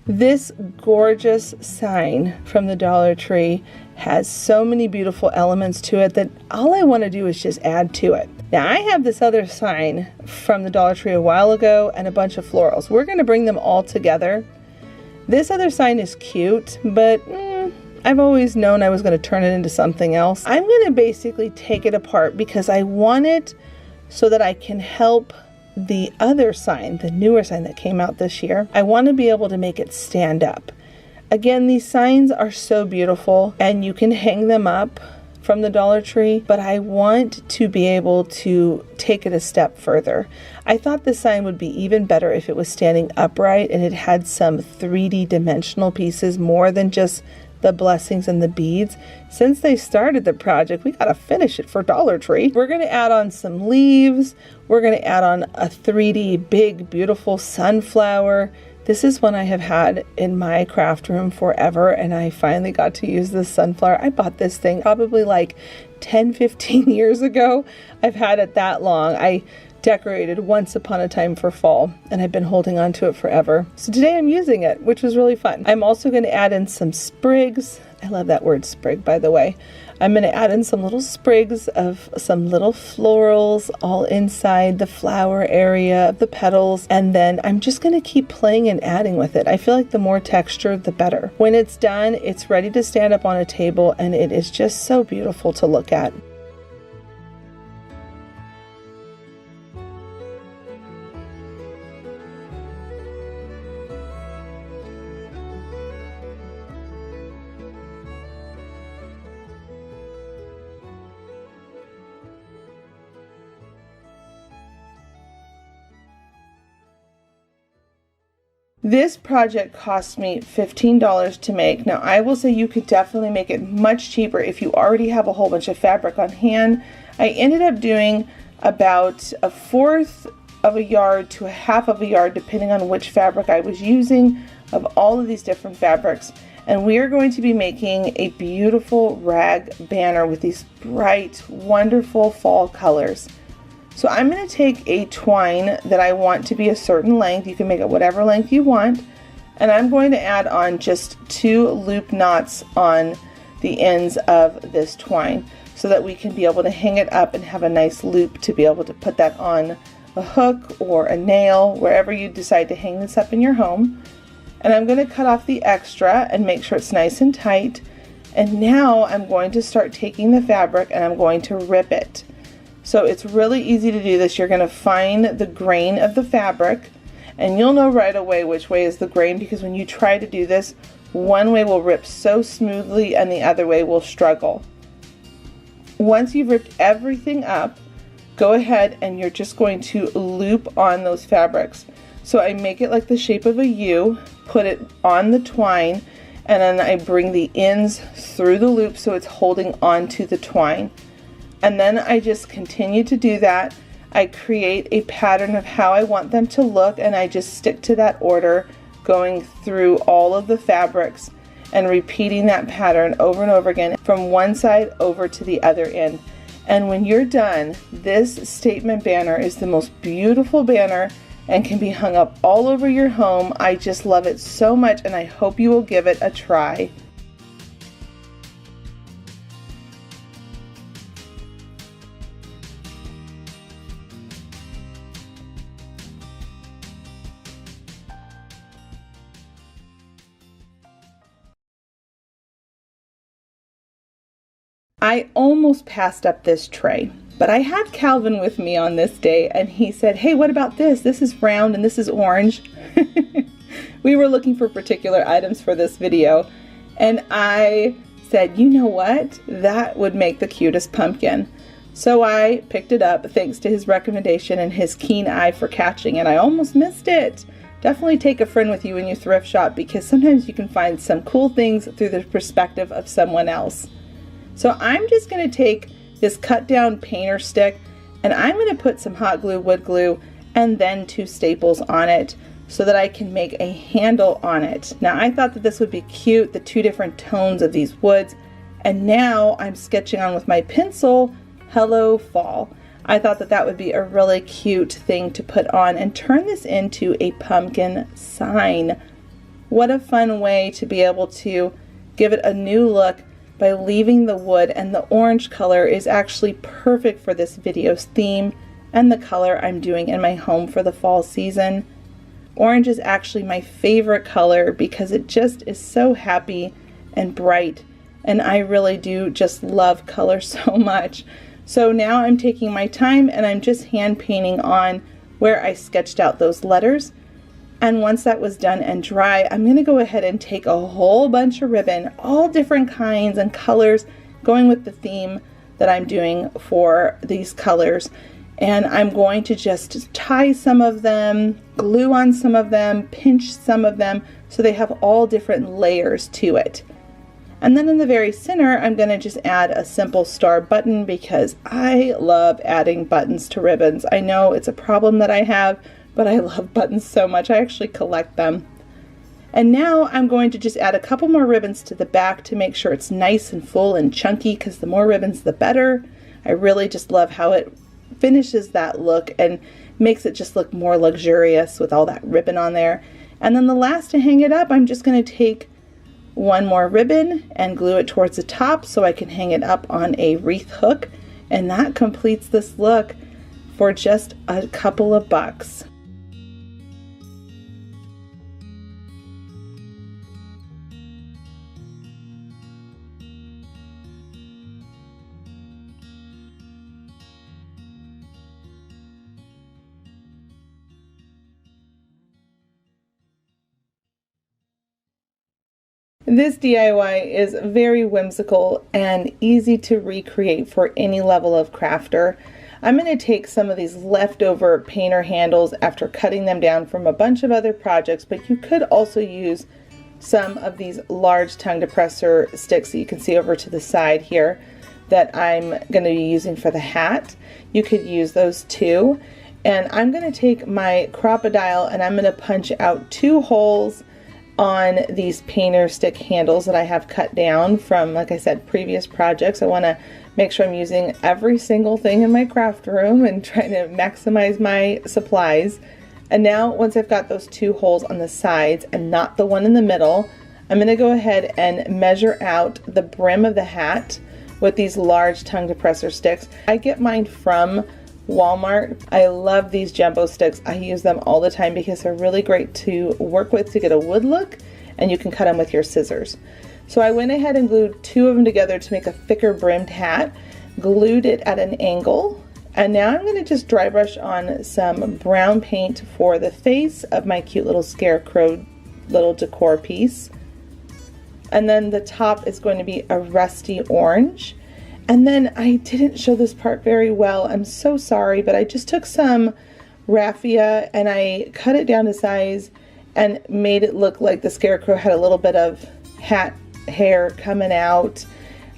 This gorgeous sign from the Dollar Tree has so many beautiful elements to it that all I want to do is just add to it. Now I have this other sign from the Dollar Tree a while ago and a bunch of florals. We're going to bring them all together. This other sign is cute, but I've always known I was going to turn it into something else. I'm going to basically take it apart because I want it so that I can help the other sign, the newer sign that came out this year. I want to be able to make it stand up. Again, these signs are so beautiful and you can hang them up from the Dollar Tree, but I want to be able to take it a step further. I thought this sign would be even better if it was standing upright and it had some 3D dimensional pieces more than just the blessings and the beads. Since they started the project, we gotta finish it for Dollar Tree. We're gonna add on some leaves. We're gonna add on a 3D big beautiful sunflower. This is one I have had in my craft room forever, and I finally got to use this sunflower. I bought this thing probably like 10-15 years ago. I've had it that long. I decorated once upon a time for fall, and I've been holding on to it forever. So today I'm using it, which was really fun. I'm also going to add in some sprigs. I love that word sprig, by the way. I'm going to add in some little sprigs of some little florals all inside the flower area of the petals, and then I'm just going to keep playing and adding with it. I feel like the more texture, the better. When it's done, it's ready to stand up on a table, and it is just so beautiful to look at. This project cost me $15 to make. Now I will say you could definitely make it much cheaper if you already have a whole bunch of fabric on hand. I ended up doing about 1/4 of a yard to 1/2 of a yard depending on which fabric I was using of all of these different fabrics. And we are going to be making a beautiful rag banner with these bright, wonderful fall colors. So I'm going to take a twine that I want to be a certain length. You can make it whatever length you want. And I'm going to add on just 2 loop knots on the ends of this twine so that we can be able to hang it up and have a nice loop to be able to put that on a hook or a nail, wherever you decide to hang this up in your home. And I'm going to cut off the extra and make sure it's nice and tight. And now I'm going to start taking the fabric and I'm going to rip it. So it's really easy to do this. You're going to find the grain of the fabric and you'll know right away which way is the grain, because when you try to do this, one way will rip so smoothly and the other way will struggle. Once you've ripped everything up, go ahead and you're just going to loop on those fabrics. So I make it like the shape of a U, put it on the twine, and then I bring the ends through the loop so it's holding onto the twine. And then I just continue to do that. I create a pattern of how I want them to look, and I just stick to that order, going through all of the fabrics and repeating that pattern over and over again from one side over to the other end. And when you're done, this statement banner is the most beautiful banner and can be hung up all over your home. I just love it so much, and I hope you will give it a try. I almost passed up this tray, but I had Calvin with me on this day and he said, hey, what about this? This is round and this is orange. We were looking for particular items for this video, and I said, you know what? That would make the cutest pumpkin. So I picked it up thanks to his recommendation and his keen eye for catching it. I almost missed it. Definitely take a friend with you when you thrift shop, because sometimes you can find some cool things through the perspective of someone else. So I'm just going to take this cut down painter stick and I'm going to put some hot glue, wood glue, and then 2 staples on it so that I can make a handle on it. Now I thought that this would be cute, the 2 different tones of these woods, and now I'm sketching on with my pencil, Hello Fall. I thought that that would be a really cute thing to put on and turn this into a pumpkin sign. What a fun way to be able to give it a new look by leaving the wood, and the orange color is actually perfect for this video's theme and the color I'm doing in my home for the fall season. Orange is actually my favorite color because it just is so happy and bright, and I really do just love color so much. So now I'm taking my time and I'm just hand painting on where I sketched out those letters. And once that was done and dry, I'm going to go ahead and take a whole bunch of ribbon, all different kinds and colors, going with the theme that I'm doing for these colors. And I'm going to just tie some of them, glue on some of them, pinch some of them, so they have all different layers to it. And then in the very center, I'm going to just add a simple star button because I love adding buttons to ribbons. I know it's a problem that I have, but I love buttons so much. I actually collect them. And now I'm going to just add a couple more ribbons to the back to make sure it's nice and full and chunky, because the more ribbons the better. I really just love how it finishes that look and makes it just look more luxurious with all that ribbon on there. And then the last to hang it up, I'm just going to take one more ribbon and glue it towards the top so I can hang it up on a wreath hook, and that completes this look for just a couple of bucks. This DIY is very whimsical and easy to recreate for any level of crafter. I'm going to take some of these leftover painter handles after cutting them down from a bunch of other projects, but you could also use some of these large tongue depressor sticks that you can see over to the side here that I'm going to be using for the hat. You could use those too. And I'm going to take my A Dile and I'm going to punch out 2 holes on these painter stick handles that I have cut down from, like I said, previous projects. I want to make sure I'm using every single thing in my craft room and trying to maximize my supplies. And now once I've got those 2 holes on the sides and not the one in the middle, I'm going to go ahead and measure out the brim of the hat with these large tongue depressor sticks. I get mine from Walmart. I love these jumbo sticks. I use them all the time because they're really great to work with to get a wood look, and you can cut them with your scissors. So I went ahead and glued 2 of them together to make a thicker brimmed hat, glued it at an angle, and now I'm going to just dry brush on some brown paint for the face of my cute little scarecrow little decor piece. And then the top is going to be a rusty orange. And then I didn't show this part very well. I'm so sorry, but I just took some raffia and I cut it down to size and made it look like the scarecrow had a little bit of hat hair coming out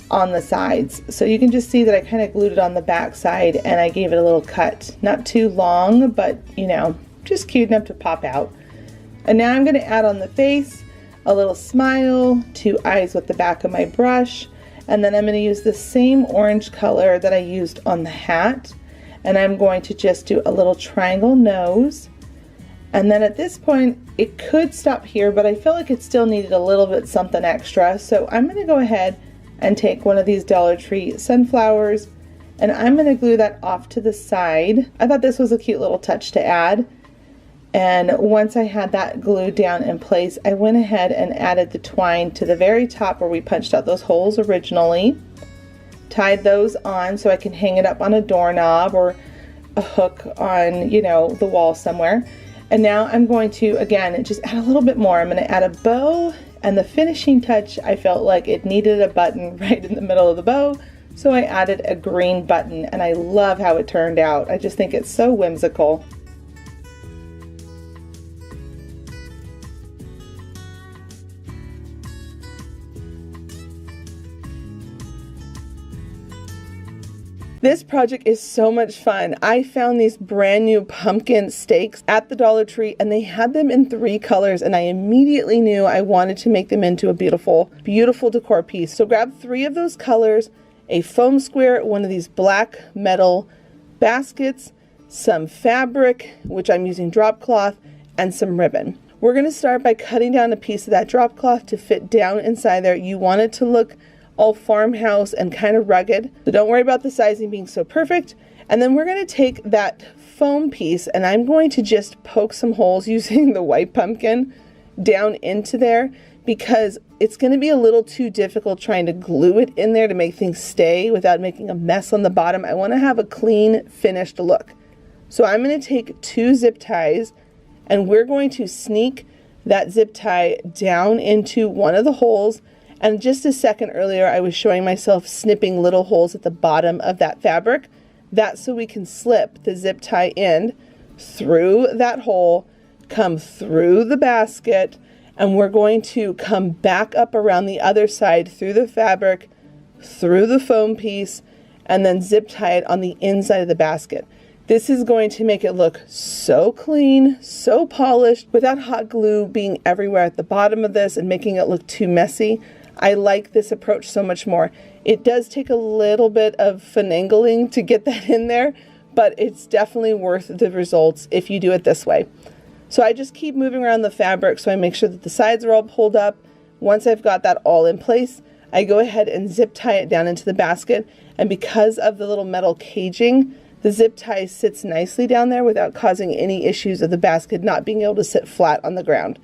on the sides. So you can just see that I kind of glued it on the back side and I gave it a little cut. Not too long, but you know, just cute enough to pop out. And now I'm going to add on the face a little smile, 2 eyes with the back of my brush. And then I'm going to use the same orange color that I used on the hat, and I'm going to just do a little triangle nose. And then at this point it could stop here, but I feel like it still needed a little bit something extra, so I'm going to go ahead and take one of these Dollar Tree sunflowers and I'm going to glue that off to the side. I thought this was a cute little touch to add. And once I had that glued down in place, I went ahead and added the twine to the very top where we punched out those holes originally. Tied those on so I can hang it up on a doorknob or a hook on, you know, the wall somewhere. And now I'm going to, again, just add a little bit more. I'm going to add a bow, and the finishing touch, I felt like it needed a button right in the middle of the bow. So I added a green button, and I love how it turned out. I just think it's so whimsical. This project is so much fun. I found these brand new pumpkin stakes at the Dollar Tree and they had them in 3 colors, and I immediately knew I wanted to make them into a beautiful, beautiful decor piece. So grab 3 of those colors, a foam square, one of these black metal baskets, some fabric, which I'm using drop cloth, and some ribbon. We're going to start by cutting down a piece of that drop cloth to fit down inside there. You want it to look all farmhouse and kind of rugged, so don't worry about the sizing being so perfect. And then we're going to take that foam piece and I'm going to just poke some holes using the white pumpkin down into there, because it's going to be a little too difficult trying to glue it in there to make things stay without making a mess on the bottom. I want to have a clean finished look. So I'm going to take 2 zip ties and we're going to sneak that zip tie down into one of the holes. And just a second earlier I was showing myself snipping little holes at the bottom of that fabric. That's so we can slip the zip tie in through that hole, come through the basket, and we're going to come back up around the other side through the fabric, through the foam piece, and then zip tie it on the inside of the basket. This is going to make it look so clean, so polished, without hot glue being everywhere at the bottom of this and making it look too messy. I like this approach so much more. It does take a little bit of finagling to get that in there, but it's definitely worth the results if you do it this way. So I just keep moving around the fabric so I make sure that the sides are all pulled up. Once I've got that all in place, I go ahead and zip tie it down into the basket, and because of the little metal caging, the zip tie sits nicely down there without causing any issues of the basket not being able to sit flat on the ground.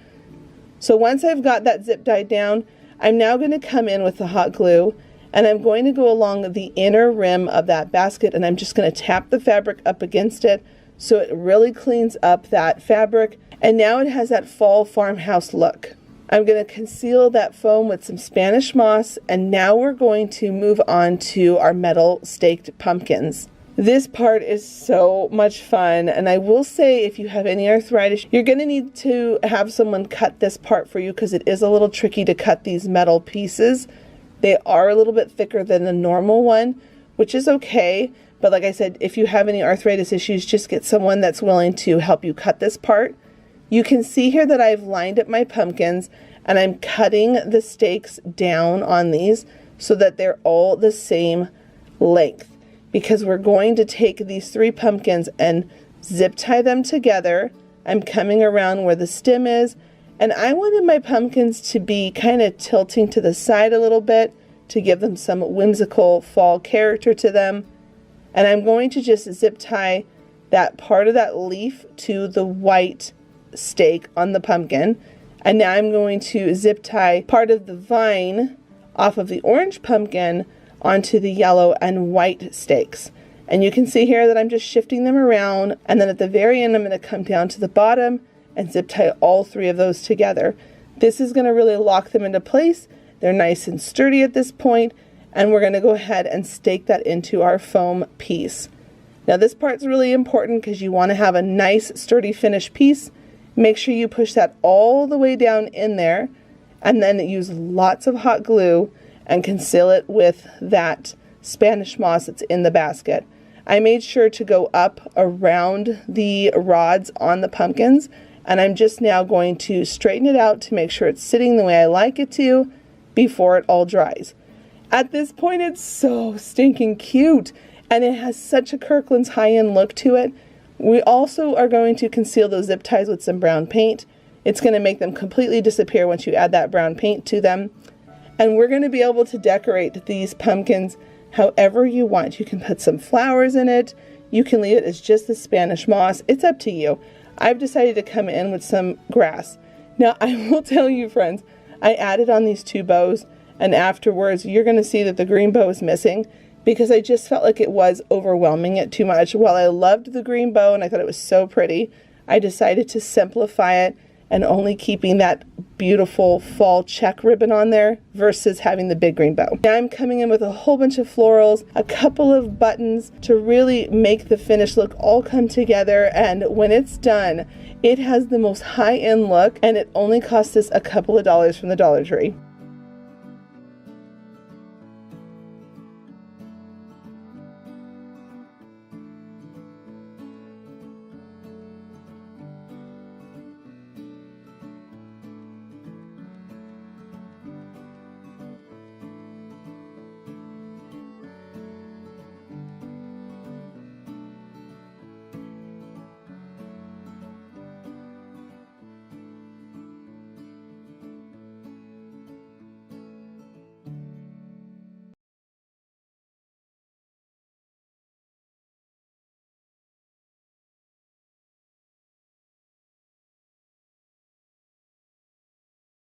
So once I've got that zip tied down, I'm now going to come in with the hot glue and I'm going to go along the inner rim of that basket and I'm just going to tap the fabric up against it so it really cleans up that fabric, and now it has that fall farmhouse look. I'm going to conceal that foam with some Spanish moss, and now we're going to move on to our metal staked pumpkins. This part is so much fun, and I will say if you have any arthritis, you're going to need to have someone cut this part for you because it is a little tricky to cut these metal pieces. They are a little bit thicker than the normal one, which is okay, but like I said, if you have any arthritis issues, just get someone that's willing to help you cut this part. You can see here that I've lined up my pumpkins and I'm cutting the stakes down on these so that they're all the same length, because we're going to take these 3 pumpkins and zip tie them together. I'm coming around where the stem is, and I wanted my pumpkins to be kind of tilting to the side a little bit to give them some whimsical fall character to them. And I'm going to just zip tie that part of that leaf to the white stake on the pumpkin. And now I'm going to zip tie part of the vine off of the orange pumpkin onto the yellow and white stakes. And you can see here that I'm just shifting them around, and then at the very end I'm going to come down to the bottom and zip tie all 3 of those together. This is going to really lock them into place. They're nice and sturdy at this point, and we're going to go ahead and stake that into our foam piece. Now this part's really important because you want to have a nice sturdy finished piece. Make sure you push that all the way down in there, and then use lots of hot glue and conceal it with that Spanish moss that's in the basket. I made sure to go up around the rods on the pumpkins, and I'm just now going to straighten it out to make sure it's sitting the way I like it to before it all dries. At this point it's so stinking cute, and it has such a Kirkland's high-end look to it. We also are going to conceal those zip ties with some brown paint. It's going to make them completely disappear once you add that brown paint to them. And we're going to be able to decorate these pumpkins however you want. You can put some flowers in it. You can leave it as just the Spanish moss. It's up to you. I've decided to come in with some grass. Now I will tell you friends, I added on these 2 bows, and afterwards you're going to see that the green bow is missing because I just felt like it was overwhelming it too much. While I loved the green bow and I thought it was so pretty, I decided to simplify it and only keeping that beautiful fall check ribbon on there versus having the big green bow. Now I'm coming in with a whole bunch of florals, a couple of buttons to really make the finished look all come together, and when it's done, it has the most high-end look, and it only cost us a couple of dollars from the Dollar Tree.